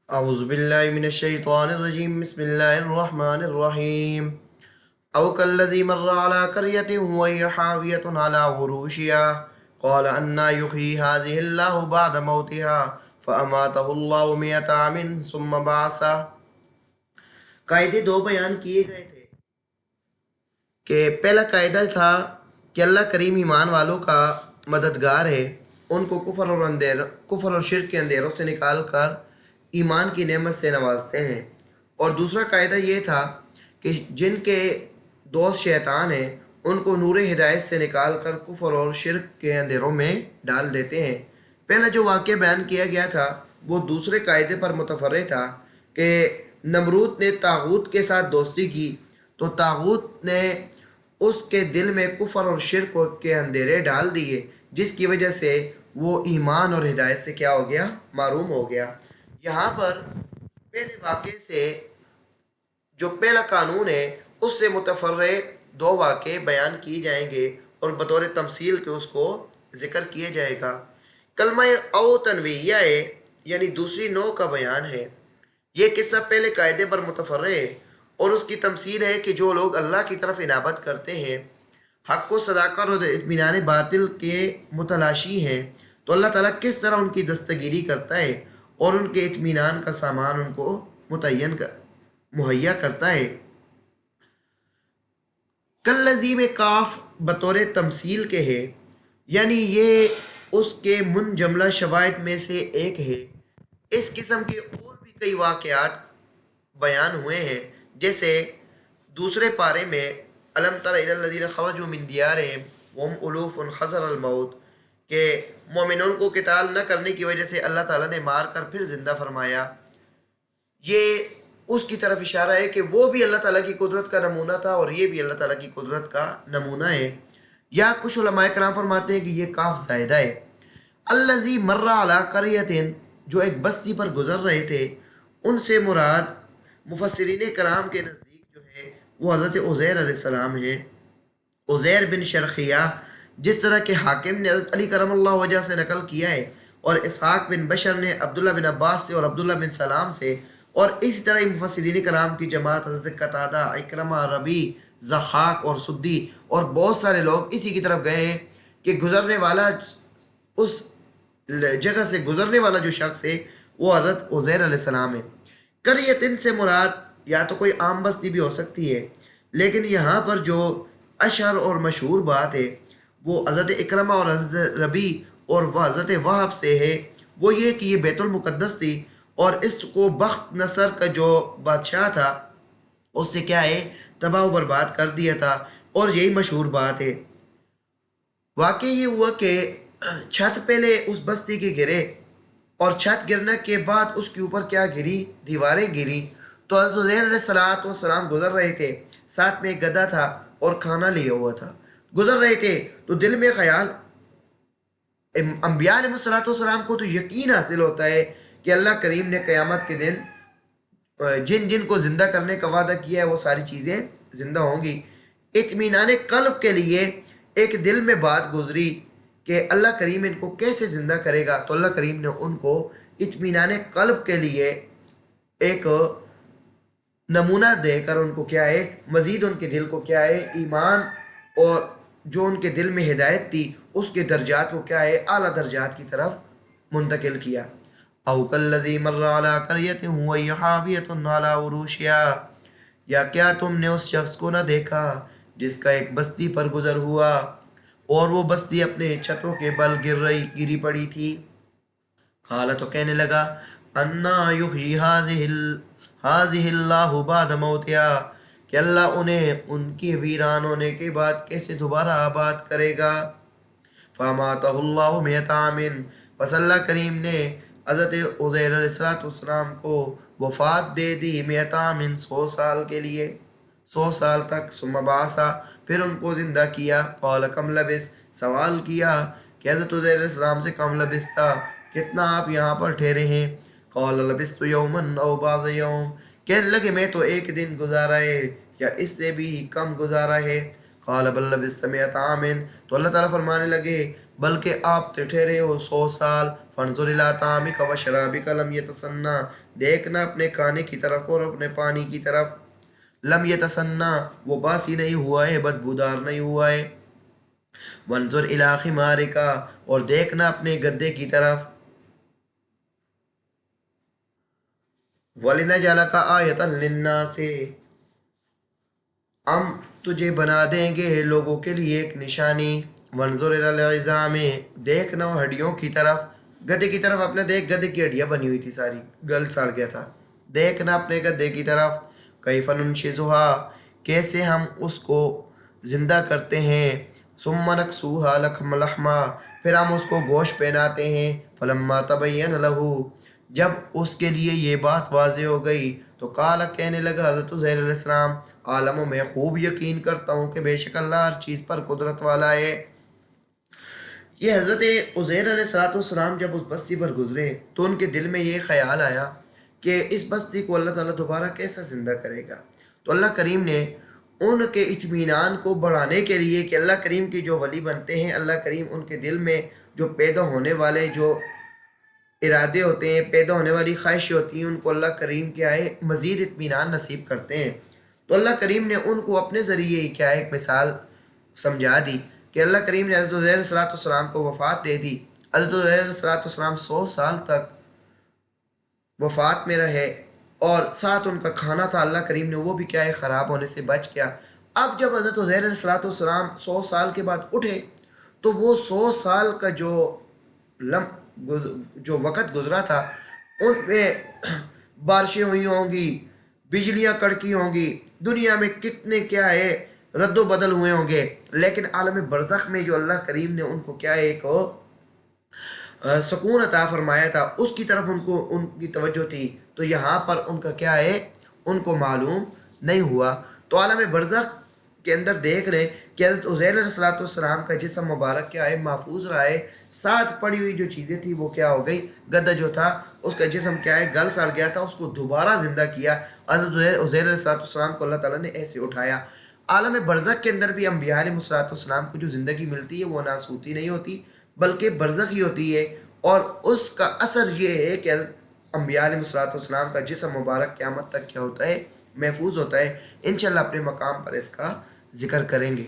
اعوذ باللہ من الشیطان الرجیم بسم اللہ الرحمن الرحیم او کالذی مر علی قریۃ وہی حاویۃ علی عروشها قال انا یحیی هذه اللہ بعد موتها فاماتہ اللہ مئۃ عام ثم بعثہ۔ قاعدے دو بیان کیے گئے تھے کہ پہلا قاعدہ تھا کہ اللہ کریم ایمان والوں کا مددگار ہے، ان کو کفر اور شرک کے اندھیروں سے نکال کر ایمان کی نعمت سے نوازتے ہیں، اور دوسرا قاعدہ یہ تھا کہ جن کے دوست شیطان ہیں ان کو نور ہدایت سے نکال کر کفر اور شرک کے اندھیروں میں ڈال دیتے ہیں۔ پہلا جو واقعہ بیان کیا گیا تھا وہ دوسرے قاعدے پر متفرع تھا کہ نمرود نے طاغوت کے ساتھ دوستی کی تو طاغوت نے اس کے دل میں کفر اور شرک کے اندھیرے ڈال دیے، جس کی وجہ سے وہ ایمان اور ہدایت سے کیا ہو گیا؟ محروم ہو گیا۔ یہاں پر پہلے واقعے سے جو پہلا قانون ہے اس سے متفرع دو واقعے بیان کیے جائیں گے اور بطور تمثیل کے اس کو ذکر کیا جائے گا۔ کلمہ او تنویہ ہے، یعنی دوسری نوع کا بیان ہے۔ یہ قصہ پہلے قاعدے پر متفرع ہے اور اس کی تمثیل ہے کہ جو لوگ اللہ کی طرف انابت کرتے ہیں، حق و صداقت اور اطمینان باطل کے متلاشی ہیں، تو اللہ تعالیٰ کس طرح ان کی دستگیری کرتا ہے اور ان کے اطمینان کا سامان ان کو مہیا کرتا ہے۔ کالذی میں کاف بطور تمثیل کے ہے، یعنی یہ اس کے منجملہ شواہد میں سے ایک ہے۔ اس قسم کے اور بھی کئی واقعات بیان ہوئے ہیں، جیسے دوسرے پارے میں الم تر الی الذین خرجوا من دیارہم وهم الوف حذر الموت، کہ مومنوں کو قتال نہ کرنے کی وجہ سے اللہ تعالیٰ نے مار کر پھر زندہ فرمایا۔ یہ اس کی طرف اشارہ ہے کہ وہ بھی اللہ تعالیٰ کی قدرت کا نمونہ تھا اور یہ بھی اللہ تعالیٰ کی قدرت کا نمونہ ہے۔ یا کچھ علماء کرام فرماتے ہیں کہ یہ کاف زائدہ ہے۔ الذی مر علی قریۃ، جو ایک بستی پر گزر رہے تھے، ان سے مراد مفسرین کرام کے نزدیک جو ہے وہ حضرت عزیر علیہ السلام ہے، عزیر بن شرخیہ، جس طرح کہ حاکم نے حضرت علی کرم اللہ وجہ سے نقل کیا ہے، اور اسحاق بن بشر نے عبداللہ بن عباس سے اور عبداللہ بن سلام سے، اور اسی طرح مفسرین کرام کی جماعت حضرت قتادہ، اکرمہ، ربی، ضحاک اور سدی اور بہت سارے لوگ اسی کی طرف گئے ہیں کہ گزرنے والا اس جگہ سے گزرنے والا جو شخص ہے وہ حضرت عزیر علیہ السلام ہے۔ قریۃ سے مراد یا تو کوئی عام بستی بھی ہو سکتی ہے، لیکن یہاں پر جو اشہر اور مشہور بات ہے وہ حضرت اکرمہ اور حضرت ربی اور وہ حضرت وہب سے ہے، وہ یہ کہ یہ بیت المقدس تھی اور اس کو بخت نصر کا جو بادشاہ تھا اس سے کیا ہے تباہ و برباد کر دیا تھا، اور یہی مشہور بات ہے۔ واقعہ یہ ہوا کہ چھت پہلے اس بستی کے گرے اور چھت گرنے کے بعد اس کے اوپر کیا گری؟ دیواریں گری۔ تو حضرت عزیر علیہ السلام گزر رہے تھے، ساتھ میں ایک گدھا تھا اور کھانا لیا ہوا تھا، گزر رہے تھے تو دل میں خیال، انبیاء علیہ السلام کو تو یقین حاصل ہوتا ہے کہ اللہ کریم نے قیامت کے دن جن جن کو زندہ کرنے کا وعدہ کیا ہے وہ ساری چیزیں زندہ ہوں گی۔ اطمینان قلب کے لیے ایک دل میں بات گزری کہ اللہ کریم ان کو کیسے زندہ کرے گا، تو اللہ کریم نے ان کو اطمینان قلب کے لیے ایک نمونہ دے کر ان کو کیا ہے مزید ان کے دل کو کیا ہے ایمان اور جو ان کے دل میں ہدایت تھی اس کے درجات کو کیا ہے اعلیٰ درجات کی طرف منتقل کیا۔ او کالذی مر علی قریۃ وہی حاویۃ علی عروشها، یا کیا تم نے اس شخص کو نہ دیکھا جس کا ایک بستی پر گزر ہوا اور وہ بستی اپنے چھتوں کے بل گری پڑی تھی۔ قال، تو کہنے لگا، انا یحیی ہذہ اللہ بعد موتها، کہ اللہ انہیں ان کی ویران ہونے کے بعد کیسے دوبارہ آباد کرے گا۔ فاماتہ اللہ مئۃ عام، پس اللہ کریم نے حضرت عزیر علیہ السلام کو وفات دے دی مئۃ عام، 100 سال کے لیے، 100 سال تک۔ ثم بعث، پھر ان کو زندہ کیا۔ قال کم لبث، سوال کیا کہ حضرت عزیر علیہ السلام سے کم لبث تھا، کتنا آپ یہاں پر ٹھہرے ہیں؟ قال لبثت یوما او بعض یوم، کہنے لگے میں تو ایک دن گزارا ہے یا اس سے بھی کم گزارا ہے۔ قال بل لبثت مئۃ عام، تو اللہ تعالیٰ فرمانے لگے بلکہ آپ ٹھہرے ہو 100 سال۔ فانظر الی طعامک و شرابک لم یتسنى، دیکھنا اپنے کھانے کی طرف اور اپنے پانی کی طرف، لم یتسنى وہ باسی نہیں ہوا ہے، بدبودار نہیں ہوا ہے، وانظر الی خمارک اور دیکھنا اپنے گدے کی طرف، وَلِنَجْعَلَكَ آیَةً لِلنَّاسِ ہم تجھے بنا دیں گے لوگوں کے لیے ایک نشانی، وانظر الی العظام دیکھنا ہڈیوں کی طرف، گدے کی طرف اپنے دیکھ، گدے کی ہڈیاں بنی ہوئی تھی ساری، گل سڑ گیا تھا، دیکھنا اپنے گدے کی طرف، کیف ننشزها کیسے ہم اس کو زندہ کرتے ہیں، ثم نکسوها لحما پھر ہم اس کو گوشت پہناتے ہیں، فلما تبین له جب اس کے لیے یہ بات واضح ہو گئی تو قال کہنے لگا حضرت عزیر علیہ السلام، عالم میں خوب یقین کرتا ہوں کہ بے شک اللہ ہر چیز پر قدرت والا ہے۔ یہ حضرت عزیر علیہ السلام جب اس بستی پر گزرے تو ان کے دل میں یہ خیال آیا کہ اس بستی کو اللہ تعالیٰ دوبارہ کیسا زندہ کرے گا، تو اللہ کریم نے ان کے اطمینان کو بڑھانے کے لیے کہ اللہ کریم کے جو ولی بنتے ہیں، اللہ کریم ان کے دل میں جو پیدا ہونے والے جو ارادے ہوتے ہیں، پیدا ہونے والی خواہشیں ہوتی ہیں، ان کو اللہ کریم کیا ہے مزید اطمینان نصیب کرتے ہیں۔ تو اللہ کریم نے ان کو اپنے ذریعے ہی کیا ہے ایک مثال سمجھا دی کہ اللہ کریم نے حضرت عزیر علیہ السلام کو وفات دے دی، حضرت عزیر علیہ السلام 100 سال تک وفات میں رہے، اور ساتھ ان کا کھانا تھا اللہ کریم نے وہ بھی کیا ہے خراب ہونے سے بچ گیا۔ اب جب حضرت عزیر علیہ السلام 100 سال کے بعد اٹھے تو وہ 100 سال کا جو وقت گزرا تھا ان پہ بارشیں ہوئی ہوں گی، بجلیاں کڑکی ہوں گی، دنیا میں کتنے کیا ہے رد و بدل ہوئے ہوں گے، لیکن عالم برزخ میں جو اللہ کریم نے ان کو کیا ہے ایک سکون عطا فرمایا تھا، اس کی طرف ان کی توجہ تھی، تو یہاں پر ان کا کیا ہے ان کو معلوم نہیں ہوا۔ تو عالم برزخ کے اندر دیکھ رہے کہ حضرت عزیر علیہ السلام کا جسم مبارک کیا ہے محفوظ رہا ہے، ساتھ پڑی ہوئی جو چیزیں تھی وہ کیا ہو گئی، گدہ جو تھا اس کا جسم کیا ہے گل سڑ گیا تھا، اس کو دوبارہ زندہ کیا، حضرت عزیر علیہ السلام کو اللہ تعالیٰ نے ایسے اٹھایا۔ عالم برزخ کے اندر بھی انبیاء علیہ السلام کو جو زندگی ملتی ہے وہ ناسوتی نہیں ہوتی بلکہ برزخ ہی ہوتی ہے، اور اس کا اثر یہ ہے کہ حضرت انبیاء علیہ السلام کا جسم مبارک قیامت تک کیا ہوتا ہے محفوظ ہوتا ہے۔ انشاءاللہ اپنے مقام پر اس کا ذکر کریں گے۔